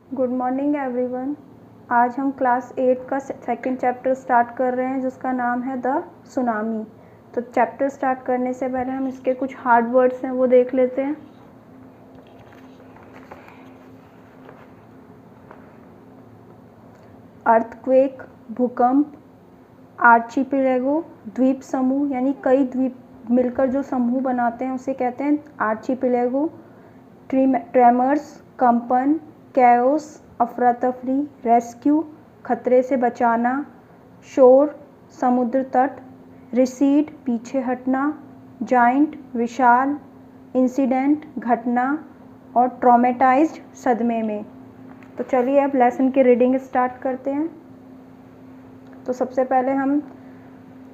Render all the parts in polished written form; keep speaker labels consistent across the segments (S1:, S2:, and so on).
S1: Good morning everyone. आज हम class 8 का सेकंड चैप्टर स्टार्ट कर रहे हैं जिसका नाम है द सुनामी। तो चैप्टर स्टार्ट करने से पहले हम इसके कुछ हार्ड वर्ड्स हैं वो देख लेते हैं। अर्थक्वेक भूकंप, आर्चीपेलागो द्वीप समूह यानी कई द्वीप मिलकर जो समूह बनाते हैं उसे कहते हैं आर्चीपेलागो। ट्रेमर्स कंपन, कैओस अफरा तफरी, रेस्क्यू खतरे से बचाना, शोर समुद्र तट, रिसीड पीछे हटना, जाइंट विशाल, इंसिडेंट घटना और ट्रॉमेटाइज्ड सदमे में। तो चलिए अब लेसन की रीडिंग स्टार्ट करते हैं। तो सबसे पहले हम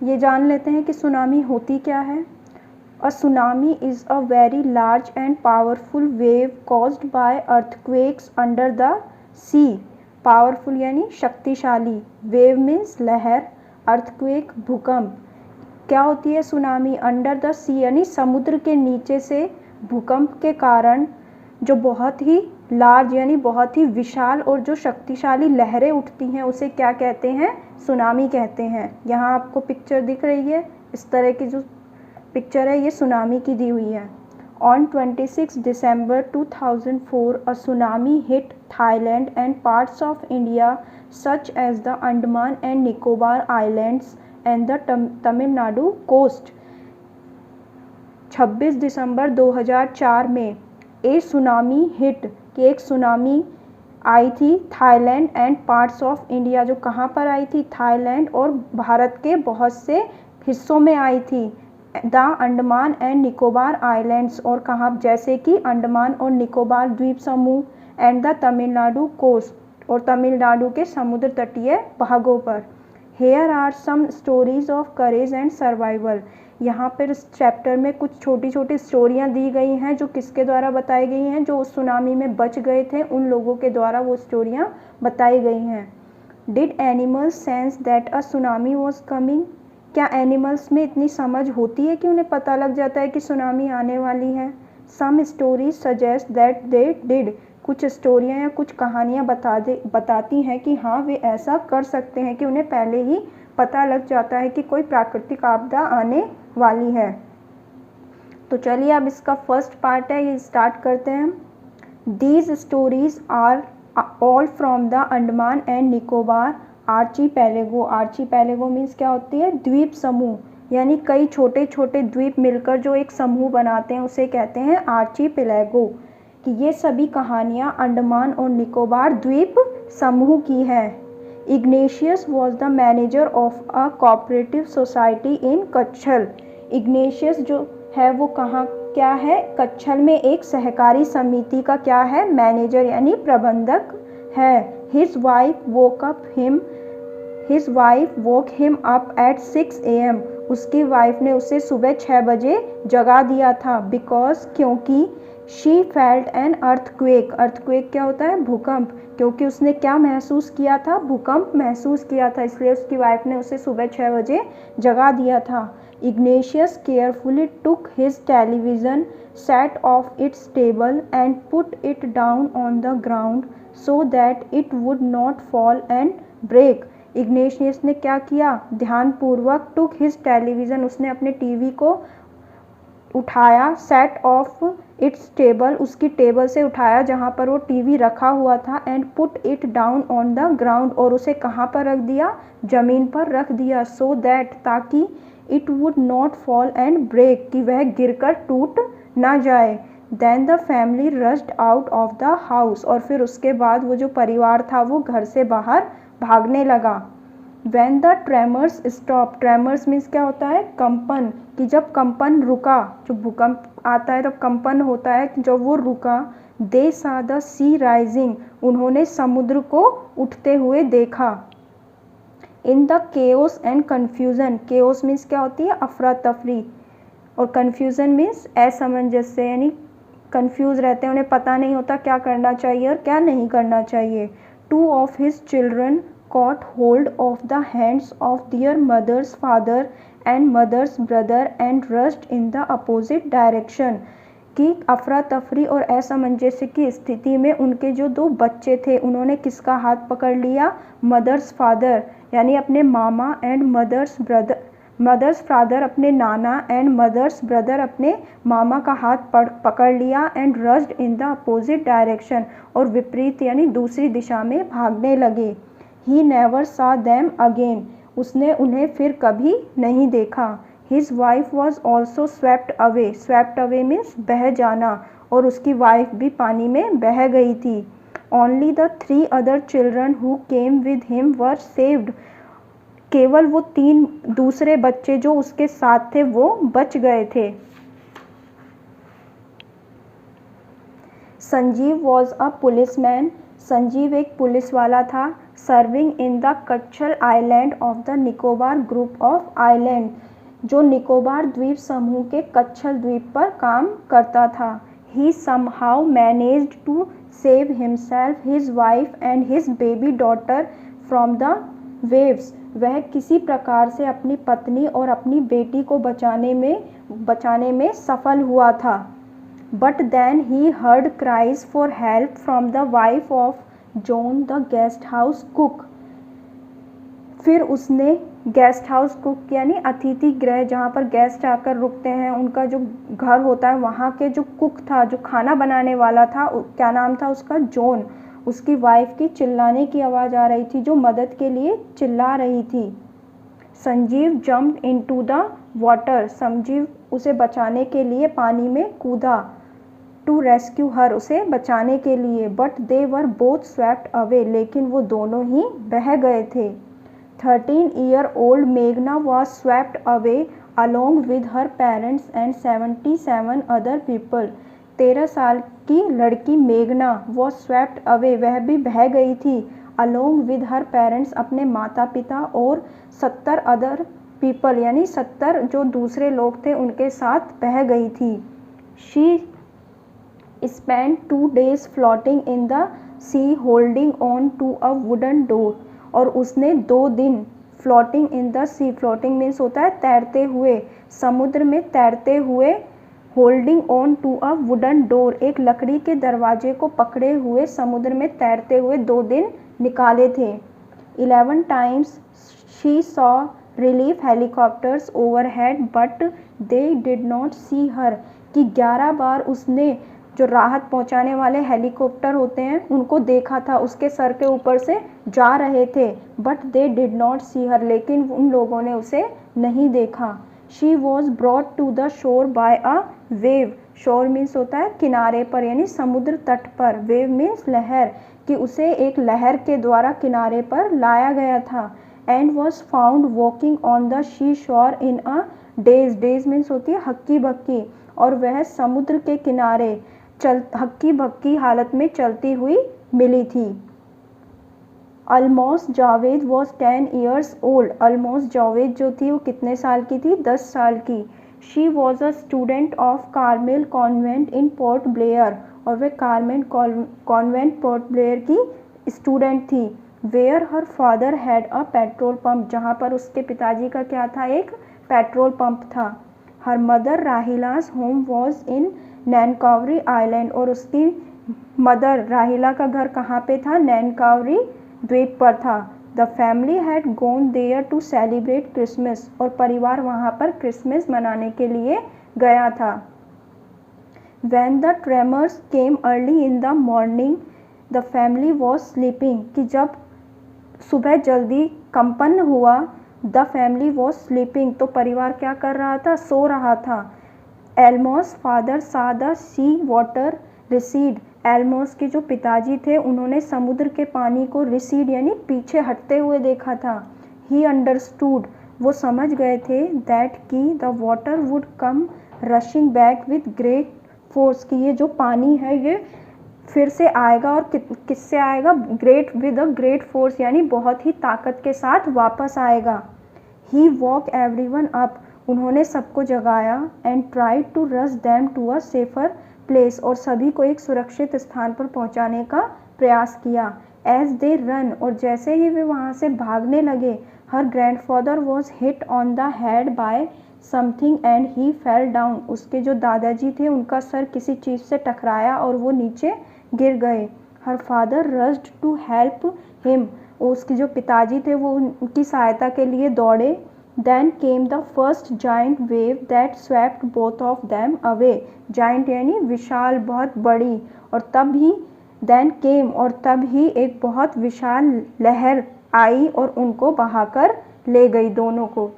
S1: ये जान लेते हैं कि सुनामी होती क्या है। A tsunami is a very large and powerful wave caused by earthquakes under the sea. Powerful यानी शक्तिशाली, wave means लहर, earthquake भूकंप। क्या होती है सुनामी? अंडर द सी यानी समुद्र के नीचे से भूकंप के कारण जो बहुत ही लार्ज यानी बहुत ही विशाल और जो शक्तिशाली लहरें उठती हैं उसे क्या कहते हैं? सुनामी कहते हैं। यहाँ आपको पिक्चर दिख रही है, इस तरह की जो पिक्चर है ये सुनामी की दी हुई है। On 26 December 2004 a tsunami hit Thailand and parts of India such as the Andaman and Nicobar Islands and the Tamil Nadu coast। 26 दिसंबर 2004 में ए सुनामी हिट कि एक सुनामी आई थी Thailand and parts of India, जो कहाँ पर आई थी? थाईलैंड और भारत के बहुत से हिस्सों में आई थी। The Andaman and Nicobar islands और कहाँ, जैसे कि अंडमान और निकोबार द्वीप समूह, एंड द तमिलनाडु कोस्ट और तमिलनाडु के समुद्र तटीय भागों पर। Here are some stories of courage and survival. यहाँ पर इस चैप्टर में कुछ छोटी छोटी स्टोरियाँ दी गई हैं जो किसके द्वारा बताई गई हैं? जो उस सुनामी में बच गए थे उन लोगों के द्वारा वो स्टोरियाँ बताई गई हैं। Did animals sense that a tsunami was coming. क्या एनिमल्स में इतनी समझ होती है कि उन्हें पता लग जाता है कि सुनामी आने वाली है? Some stories suggest that they did. कुछ स्टोरियाँ या कुछ कहानियाँ बताती हैं कि हाँ वे ऐसा कर सकते हैं कि उन्हें पहले ही पता लग जाता है कि कोई प्राकृतिक आपदा आने वाली है। तो चलिए अब इसका फर्स्ट पार्ट है ये स्टार्ट करते हैं। These stories are all from the Andaman and Nicobar archipelago. Archipelago means क्या होती है? द्वीप समूह यानी कई छोटे छोटे द्वीप मिलकर जो एक समूह बनाते हैं उसे कहते हैं आर्चीपेलागो। कि ये सभी कहानियाँ अंडमान और निकोबार द्वीप समूह की है। Ignatius was the manager of a cooperative society in Katchal. Ignatius जो है वो कहाँ क्या है? कच्छल में एक सहकारी समिति का क्या है? मैनेजर यानी प्रबंधक है। His wife woke him up at 6 AM। उसकी वाइफ ने उसे सुबह 6 बजे जगा दिया था। बिकॉज क्योंकि she felt an earthquake। earthquake क्या होता है? भूकंप। क्योंकि उसने क्या महसूस किया था? भूकंप महसूस किया था, इसलिए उसकी वाइफ ने उसे सुबह 6 बजे जगा दिया था। Ignatius carefully took his television set off its table and put it down on the ground so that it would not fall and break। Ignatius ने क्या किया? ध्यानपूर्वक took his television, उसने अपने टीवी को उठाया, सेट ऑफ इट्स टेबल, उसकी table से उठाया जहाँ पर वो टीवी रखा हुआ था, and put it down on the ground और उसे कहाँ पर रख दिया? ज़मीन पर रख दिया। सो दैट ताकि it would not fall and break कि वह गिरकर टूट ना जाए। Then the family rushed out of the house और फिर उसके बाद वो जो परिवार था वो घर से बाहर भागने लगा। When the tremors stop, tremors means क्या होता है? कंपन। कि जब कंपन रुका, जो भूकंप आता है तब कंपन होता है, जब वो रुका। They saw the sea rising, उन्होंने समुद्र को उठते हुए देखा। In the chaos and confusion, chaos means क्या होती है? अफरा तफरी, और confusion मीन्स असमंजस्य यानी कंफ्यूज रहते हैं, उन्हें पता नहीं होता क्या करना चाहिए और क्या नहीं करना चाहिए। Two of his children caught hold of the hands of their mother's father and mother's brother and rushed in the opposite direction। कि अफरा तफरी और असमंजस्य की स्थिति में उनके जो 2 बच्चे थे उन्होंने किसका हाथ पकड़ लिया, मदर्स फादर यानी अपने मामा एंड मदर्स फादर अपने नाना एंड मदर्स ब्रदर अपने मामा का हाथ पकड़ लिया and rushed in the opposite direction और विपरीत यानी दूसरी दिशा में भागने लगे। He never saw them again, उसने उन्हें फिर कभी नहीं देखा। His wife was also swept away means बह जाना, और उसकी वाइफ भी पानी में बह गई थी। Only the 3 other children who came with him were saved, केवल वो 3 दूसरे बच्चे जो उसके साथ थे वो बच गए थे। Sanjeev was a policeman, Sanjeev एक पुलिस वाला था। Serving in the Katchal island of the Nicobar group of island, जो निकोबार द्वीप समूह के कच्छल द्वीप पर काम करता था। He somehow managed to save himself, his wife and his baby daughter from the waves, वह किसी प्रकार से अपनी पत्नी और अपनी बेटी को बचाने में सफल हुआ था। But then he heard cries for help from the wife of John the guest house cook, फिर उसने गेस्ट हाउस कुक यानी अतिथि गृह जहाँ पर गेस्ट आकर रुकते हैं उनका जो घर होता है, वहाँ के जो कुक था, जो खाना बनाने वाला था, क्या नाम था उसका, जॉन, उसकी वाइफ की चिल्लाने की आवाज़ आ रही थी जो मदद के लिए चिल्ला रही थी। Sanjeev jumped into the water, Sanjeev उसे बचाने के लिए पानी में कूदा। टू रेस्क्यू हर, उसे बचाने के लिए। But they were both swept away, लेकिन वो दोनों ही बह गए थे। 13-year-old मेघना was swept away along with her parents and 77 other people. 13 साल की लड़की मेघना was swept away, वह भी बह गई थी, along with her parents, अपने माता पिता और 70 other people यानी 70 जो दूसरे लोग थे उनके साथ बह गई थी। She spent 2 days floating in the sea holding on to a wooden door, और उसने 2 दिन floating in the sea, floating means होता है तैरते हुए, समुद्र में तैरते हुए, holding on to a wooden door, एक लकड़ी के दरवाजे को पकड़े हुए समुद्र में तैरते हुए 2 दिन निकाले थे। 11 times she saw relief helicopters overhead but they did not see her, कि 11 बार उसने जो राहत पहुंचाने वाले हेलीकॉप्टर होते हैं उनको देखा था, उसके सर के ऊपर से जा रहे थे। But they did not see her, लेकिन उन लोगों ने उसे नहीं देखा। She was brought to the shore by a wave, shore means होता है किनारे पर यानी समुद्र तट पर, वेव मीन्स लहर, कि उसे एक लहर के द्वारा किनारे पर लाया गया था। And was found walking on the she शोर इन अ डेज, डेज मीन्स होती है हक्की बक्की, और वह समुद्र के किनारे हक्की बक्की हालत में चलती हुई मिली थी। Almas Javed was 10 years old, Almas Javed जो थी वो कितने साल की थी, 10 साल की। She was a student of Carmel Convent in Port Blair, और वह कार्मेल कॉन्वेंट पोर्ट ब्लेयर की स्टूडेंट थी। Where her father had a petrol pump, जहाँ पर उसके पिताजी का क्या था, एक पेट्रोल पंप था। Her mother Rahila's home was in Nancowry island, और उसकी मदर राहिला का घर कहाँ पे था, नैनकावरी द्वीप पर था। The family had gone there to celebrate Christmas, और परिवार वहाँ पर क्रिसमस मनाने के लिए गया था। When the tremors came early in the morning the family was sleeping, कि जब सुबह जल्दी कंपन हुआ, द फैमिली वॉज स्लीपिंग, तो परिवार क्या कर रहा था, सो रहा था। एल्मोस फादर सा the C water recede, Alamos के जो पिताजी थे उन्होंने समुद्र के पानी को रिसीड यानी पीछे हटते हुए देखा था। ही अंडरस्टूड, वो समझ गए थे, दैट की the water would come rushing back with great force, कि ये जो पानी है ये फिर से आएगा, और किससे आएगा, विद अ ग्रेट फोर्स यानी बहुत ही ताकत के साथ वापस आएगा। ही वॉक एवरीवन अप, उन्होंने सबको जगाया, and tried to rush them to a safer place, और सभी को एक सुरक्षित स्थान पर पहुंचाने का प्रयास किया। एज दे रन, और जैसे ही वे वहाँ से भागने लगे, her grandfather was hit on the head by something and he fell down. उसके जो दादाजी थे उनका सर किसी चीज़ से टकराया और वो नीचे गिर गए। Her father rushed to help him. उसके जो पिताजी थे वो उनकी सहायता के लिए दौड़े। Then came the first giant wave that swept both of them away. Giant यानी विशाल, बहुत बड़ी। और तब ही देन केम, और तब ही एक बहुत विशाल लहर आई और उनको बहाकर ले गई दोनों को।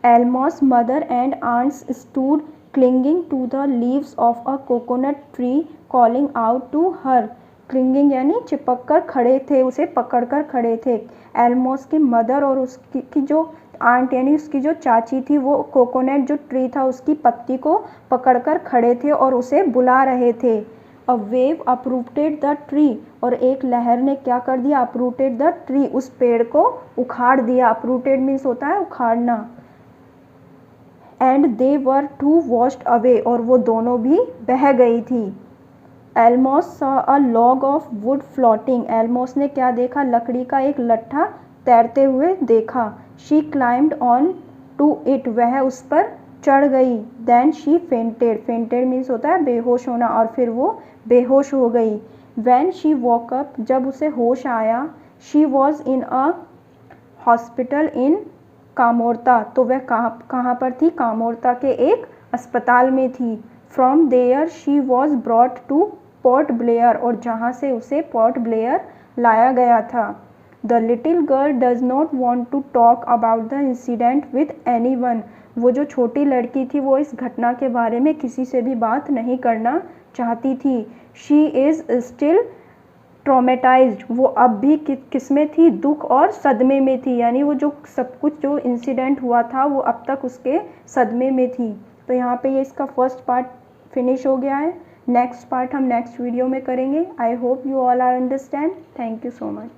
S1: Elmo's mother and aunts stood clinging to the leaves of a coconut tree calling out to her। clinging यानी चिपक कर खड़े थे, उसे पकड़ कर खड़े थे। एल्मोस की मदर और उसकी जो आंट यानी उसकी जो चाची थी वो कोकोनट जो ट्री था उसकी पत्ती को पकड़कर खड़े थे और उसे बुला रहे थे। A wave uprooted the tree, और एक लहर ने क्या कर दिया, अपरूटेड द ट्री, उस पेड़ को उखाड़ दिया। अपरूटेड मीन्स होता है उखाड़ना। And they were too washed away, और वो दोनों भी बह गई थी। Almas saw a log of wood floating. Almas ने क्या देखा, लकड़ी का एक लट्ठा तैरते हुए देखा। She climbed on to it, वह उस पर चढ़ गई। Then she fainted, fainted means होता है बेहोश होना, और फिर वो बेहोश हो गई। व्हेन शी वॉक अप, जब उसे होश आया, she was in a hospital in Kamorta, तो वह कहाँ पर थी, कामोर्ता के एक अस्पताल में थी। From there she was brought to Port Blair, और जहाँ से उसे पोर्ट ब्लेयर लाया गया था। The little girl does not want to talk about the incident with anyone. वो जो छोटी लड़की थी वो इस घटना के बारे में किसी से भी बात नहीं करना चाहती थी। शी इज़ स्टिल ट्रॉमेटाइज्ड, वो अब भी किस में थी, दुख और सदमे में थी। यानी वो जो सब कुछ जो इंसिडेंट हुआ था वो अब तक उसके सदमे में थी। तो यहाँ पे ये इसका फर्स्ट पार्ट फिनिश हो गया है। नेक्स्ट पार्ट हम नेक्स्ट वीडियो में करेंगे। I hope you all are understand. Thank you so much.